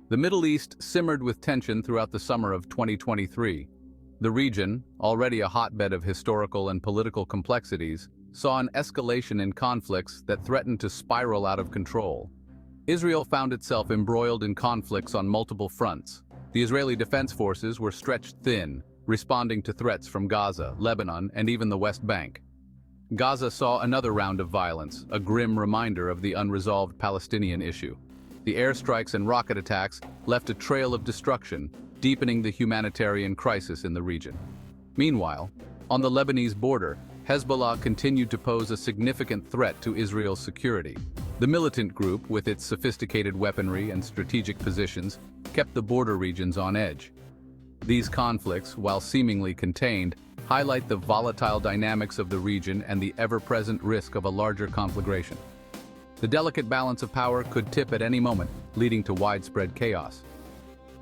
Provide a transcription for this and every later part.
The Middle East simmered with tension throughout the summer of 2023. The region, already a hotbed of historical and political complexities, saw an escalation in conflicts that threatened to spiral out of control. Israel found itself embroiled in conflicts on multiple fronts. The Israeli Defense Forces were stretched thin, responding to threats from Gaza, Lebanon, and even the West Bank. Gaza saw another round of violence, a grim reminder of the unresolved Palestinian issue. The airstrikes and rocket attacks left a trail of destruction, deepening the humanitarian crisis in the region. Meanwhile, on the Lebanese border, Hezbollah continued to pose a significant threat to Israel's security. The militant group, with its sophisticated weaponry and strategic positions, kept the border regions on edge. These conflicts, while seemingly contained, highlight the volatile dynamics of the region and the ever-present risk of a larger conflagration. The delicate balance of power could tip at any moment, leading to widespread chaos.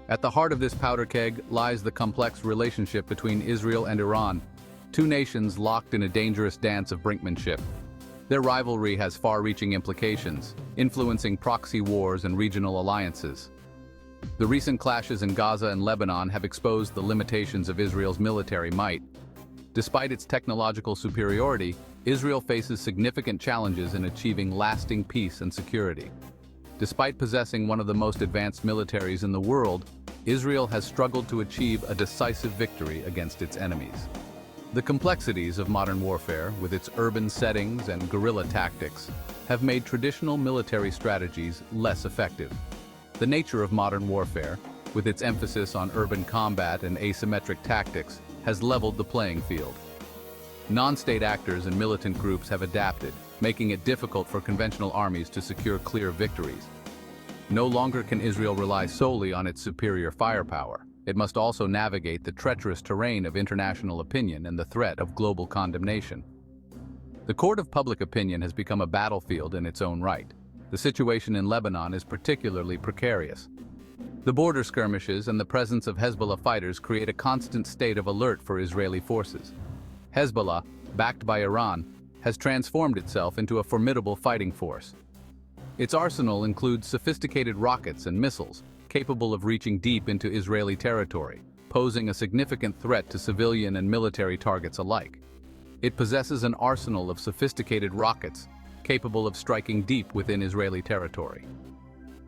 At the heart of this powder keg lies the complex relationship between Israel and Iran, two nations locked in a dangerous dance of brinkmanship. Their rivalry has far-reaching implications, influencing proxy wars and regional alliances. The recent clashes in Gaza and Lebanon have exposed the limitations of Israel's military might. Despite its technological superiority, Israel faces significant challenges in achieving lasting peace and security. Despite possessing one of the most advanced militaries in the world, Israel has struggled to achieve a decisive victory against its enemies. The complexities of modern warfare, with its urban settings and guerrilla tactics, have made traditional military strategies less effective. The nature of modern warfare, with its emphasis on urban combat and asymmetric tactics, has leveled the playing field. Non-state actors and militant groups have adapted, making it difficult for conventional armies to secure clear victories. No longer can Israel rely solely on its superior firepower. It must also navigate the treacherous terrain of international opinion and the threat of global condemnation. The court of public opinion has become a battlefield in its own right. The situation in Lebanon is particularly precarious. The border skirmishes and the presence of Hezbollah fighters create a constant state of alert for Israeli forces. Hezbollah, backed by Iran, has transformed itself into a formidable fighting force. Its arsenal includes sophisticated rockets and missiles, capable of reaching deep into Israeli territory, posing a significant threat to civilian and military targets alike. It possesses an arsenal of sophisticated rockets, capable of striking deep within Israeli territory.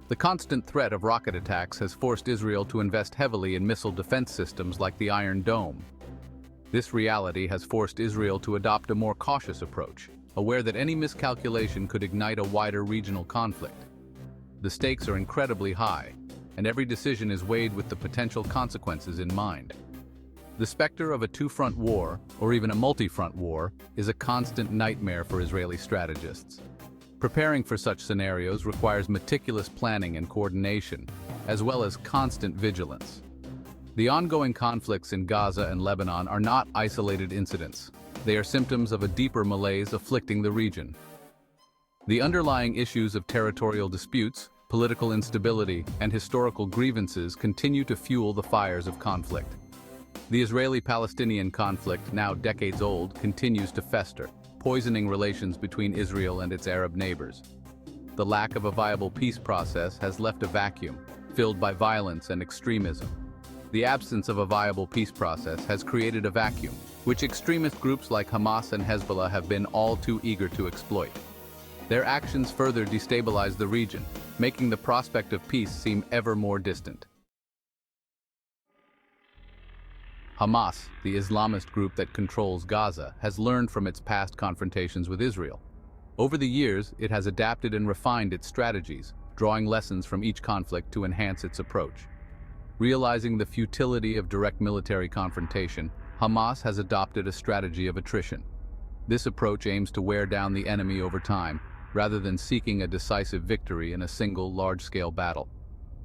The constant threat of rocket attacks has forced Israel to invest heavily in missile defense systems like the Iron Dome. This reality has forced Israel to adopt a more cautious approach, aware that any miscalculation could ignite a wider regional conflict. The stakes are incredibly high, and every decision is weighed with the potential consequences in mind. The specter of a two-front war, or even a multi-front war, is a constant nightmare for Israeli strategists. Preparing for such scenarios requires meticulous planning and coordination, as well as constant vigilance. The ongoing conflicts in Gaza and Lebanon are not isolated incidents. They are symptoms of a deeper malaise afflicting the region. The underlying issues of territorial disputes, political instability, and historical grievances continue to fuel the fires of conflict. The Israeli-Palestinian conflict, now decades old, continues to fester, poisoning relations between Israel and its Arab neighbors. The lack of a viable peace process has left a vacuum, filled by violence and extremism. The absence of a viable peace process has created a vacuum, which extremist groups like Hamas and Hezbollah have been all too eager to exploit. Their actions further destabilize the region, making the prospect of peace seem ever more distant. Hamas, the Islamist group that controls Gaza, has learned from its past confrontations with Israel. Over the years, it has adapted and refined its strategies, drawing lessons from each conflict to enhance its approach. Realizing the futility of direct military confrontation, Hamas has adopted a strategy of attrition. This approach aims to wear down the enemy over time, rather than seeking a decisive victory in a single large-scale battle.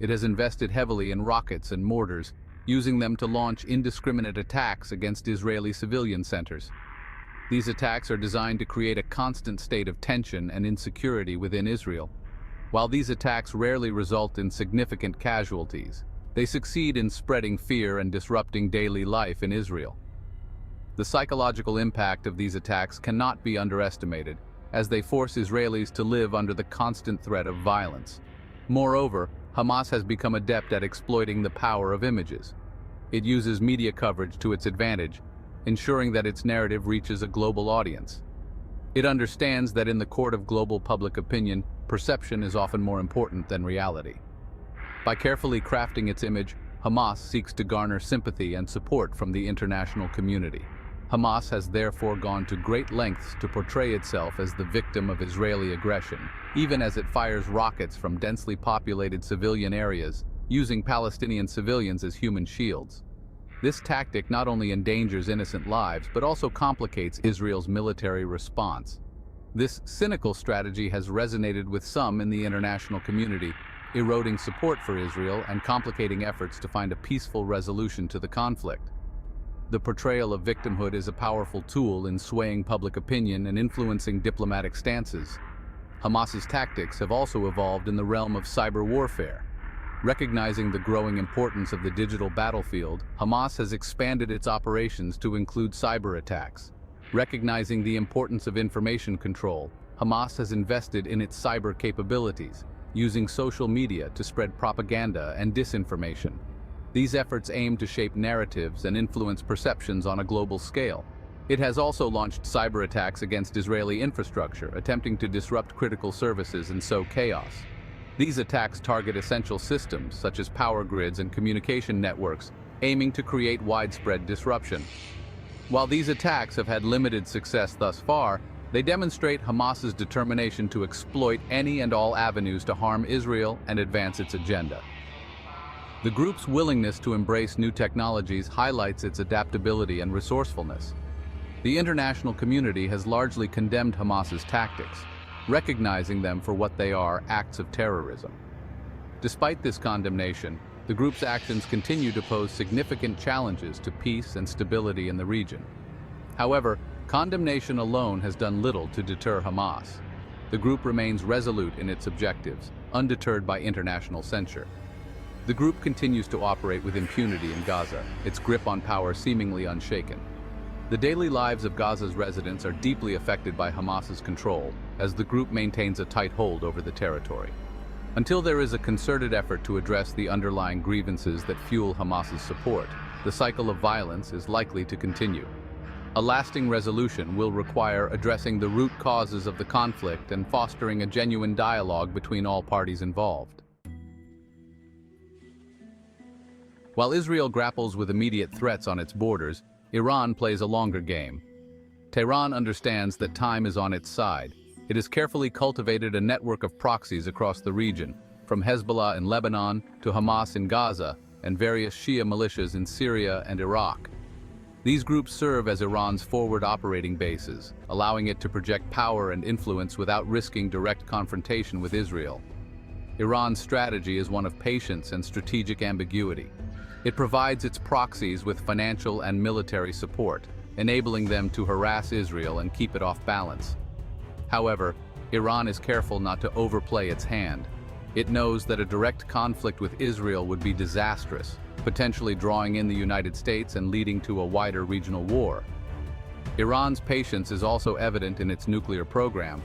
It has invested heavily in rockets and mortars, using them to launch indiscriminate attacks against Israeli civilian centers. These attacks are designed to create a constant state of tension and insecurity within Israel. While these attacks rarely result in significant casualties, they succeed in spreading fear and disrupting daily life in Israel. The psychological impact of these attacks cannot be underestimated, as they force Israelis to live under the constant threat of violence. Moreover, Hamas has become adept at exploiting the power of images. It uses media coverage to its advantage, ensuring that its narrative reaches a global audience. It understands that in the court of global public opinion, perception is often more important than reality. By carefully crafting its image, Hamas seeks to garner sympathy and support from the international community. Hamas has therefore gone to great lengths to portray itself as the victim of Israeli aggression, even as it fires rockets from densely populated civilian areas, using Palestinian civilians as human shields. This tactic not only endangers innocent lives, but also complicates Israel's military response. This cynical strategy has resonated with some in the international community, eroding support for Israel and complicating efforts to find a peaceful resolution to the conflict. The portrayal of victimhood is a powerful tool in swaying public opinion and influencing diplomatic stances. Hamas's tactics have also evolved in the realm of cyber warfare. Recognizing the growing importance of the digital battlefield, Hamas has expanded its operations to include cyber attacks. Recognizing the importance of information control, Hamas has invested in its cyber capabilities, using social media to spread propaganda and disinformation. These efforts aim to shape narratives and influence perceptions on a global scale. It has also launched cyber attacks against Israeli infrastructure, attempting to disrupt critical services and sow chaos. These attacks target essential systems, such as power grids and communication networks, aiming to create widespread disruption. While these attacks have had limited success thus far, they demonstrate Hamas's determination to exploit any and all avenues to harm Israel and advance its agenda. The group's willingness to embrace new technologies highlights its adaptability and resourcefulness. The international community has largely condemned Hamas's tactics, recognizing them for what they are, acts of terrorism. Despite this condemnation, the group's actions continue to pose significant challenges to peace and stability in the region. However, condemnation alone has done little to deter Hamas. The group remains resolute in its objectives, undeterred by international censure. The group continues to operate with impunity in Gaza, its grip on power seemingly unshaken. The daily lives of Gaza's residents are deeply affected by Hamas's control, as the group maintains a tight hold over the territory. Until there is a concerted effort to address the underlying grievances that fuel Hamas's support, the cycle of violence is likely to continue. A lasting resolution will require addressing the root causes of the conflict and fostering a genuine dialogue between all parties involved. While Israel grapples with immediate threats on its borders, Iran plays a longer game. Tehran understands that time is on its side. It has carefully cultivated a network of proxies across the region, from Hezbollah in Lebanon to Hamas in Gaza and various Shia militias in Syria and Iraq. These groups serve as Iran's forward operating bases, allowing it to project power and influence without risking direct confrontation with Israel. Iran's strategy is one of patience and strategic ambiguity. It provides its proxies with financial and military support, enabling them to harass Israel and keep it off balance. However, Iran is careful not to overplay its hand. It knows that a direct conflict with Israel would be disastrous, potentially drawing in the United States and leading to a wider regional war. Iran's patience is also evident in its nuclear program.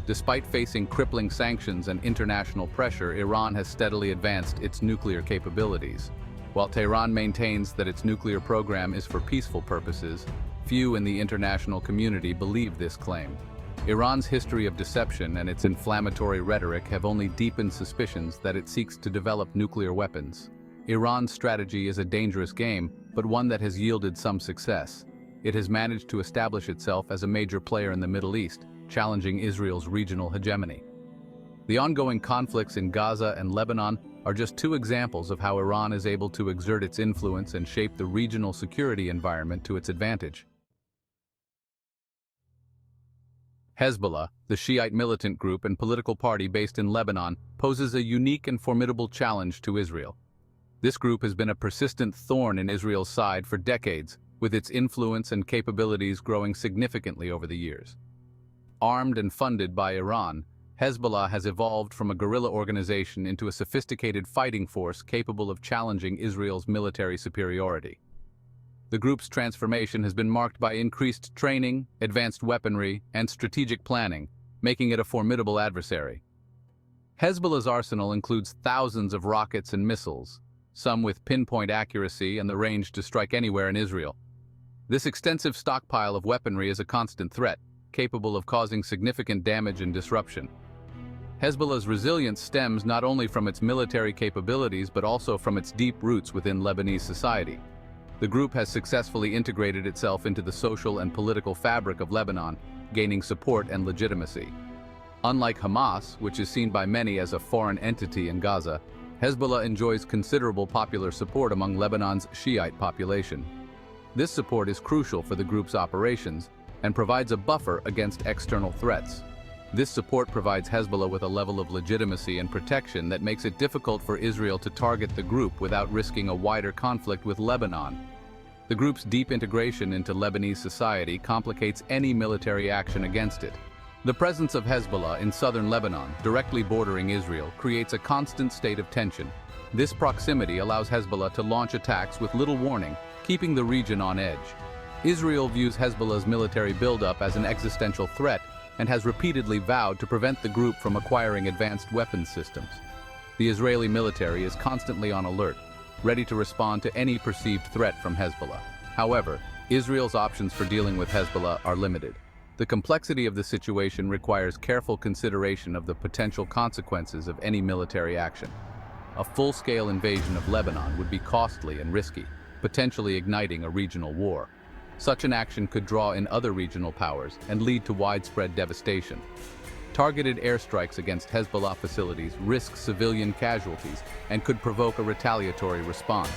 Despite facing crippling sanctions and international pressure, Iran has steadily advanced its nuclear capabilities. While Tehran maintains that its nuclear program is for peaceful purposes, few in the international community believe this claim. Iran's history of deception and its inflammatory rhetoric have only deepened suspicions that it seeks to develop nuclear weapons. Iran's strategy is a dangerous game, but one that has yielded some success. It has managed to establish itself as a major player in the Middle East, challenging Israel's regional hegemony. The ongoing conflicts in Gaza and Lebanon are just two examples of how Iran is able to exert its influence and shape the regional security environment to its advantage. Hezbollah, the Shiite militant group and political party based in Lebanon, poses a unique and formidable challenge to Israel. This group has been a persistent thorn in Israel's side for decades, with its influence and capabilities growing significantly over the years. Armed and funded by Iran, Hezbollah has evolved from a guerrilla organization into a sophisticated fighting force capable of challenging Israel's military superiority. The group's transformation has been marked by increased training, advanced weaponry, and strategic planning, making it a formidable adversary. Hezbollah's arsenal includes thousands of rockets and missiles, some with pinpoint accuracy and the range to strike anywhere in Israel. This extensive stockpile of weaponry is a constant threat, capable of causing significant damage and disruption. Hezbollah's resilience stems not only from its military capabilities but also from its deep roots within Lebanese society. The group has successfully integrated itself into the social and political fabric of Lebanon, gaining support and legitimacy. Unlike Hamas, which is seen by many as a foreign entity in Gaza, Hezbollah enjoys considerable popular support among Lebanon's Shiite population. This support is crucial for the group's operations and provides a buffer against external threats. This support provides Hezbollah with a level of legitimacy and protection that makes it difficult for Israel to target the group without risking a wider conflict with Lebanon. The group's deep integration into Lebanese society complicates any military action against it. The presence of Hezbollah in southern Lebanon, directly bordering Israel, creates a constant state of tension. This proximity allows Hezbollah to launch attacks with little warning, keeping the region on edge. Israel views Hezbollah's military buildup as an existential threat and has repeatedly vowed to prevent the group from acquiring advanced weapons systems. The Israeli military is constantly on alert, ready to respond to any perceived threat from Hezbollah. However, Israel's options for dealing with Hezbollah are limited. The complexity of the situation requires careful consideration of the potential consequences of any military action. A full-scale invasion of Lebanon would be costly and risky, potentially igniting a regional war. Such an action could draw in other regional powers and lead to widespread devastation. Targeted airstrikes against Hezbollah facilities risk civilian casualties and could provoke a retaliatory response.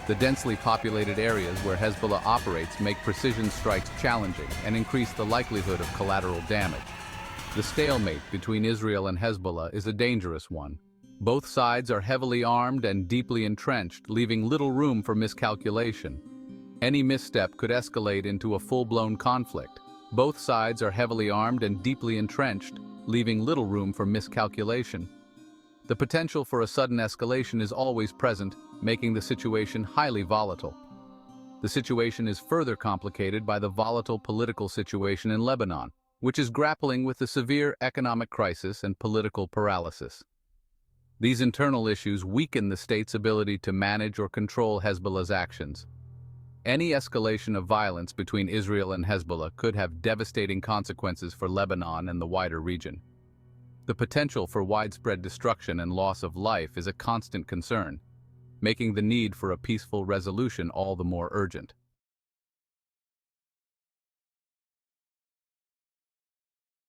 The densely populated areas where Hezbollah operates make precision strikes challenging and increase the likelihood of collateral damage. The stalemate between Israel and Hezbollah is a dangerous one. Both sides are heavily armed and deeply entrenched, leaving little room for miscalculation. Any misstep could escalate into a full-blown conflict. Both sides are heavily armed and deeply entrenched, leaving little room for miscalculation. The potential for a sudden escalation is always present, making the situation highly volatile. The situation is further complicated by the volatile political situation in Lebanon, which is grappling with a severe economic crisis and political paralysis. These internal issues weaken the state's ability to manage or control Hezbollah's actions. Any escalation of violence between Israel and Hezbollah could have devastating consequences for Lebanon and the wider region. The potential for widespread destruction and loss of life is a constant concern, making the need for a peaceful resolution all the more urgent.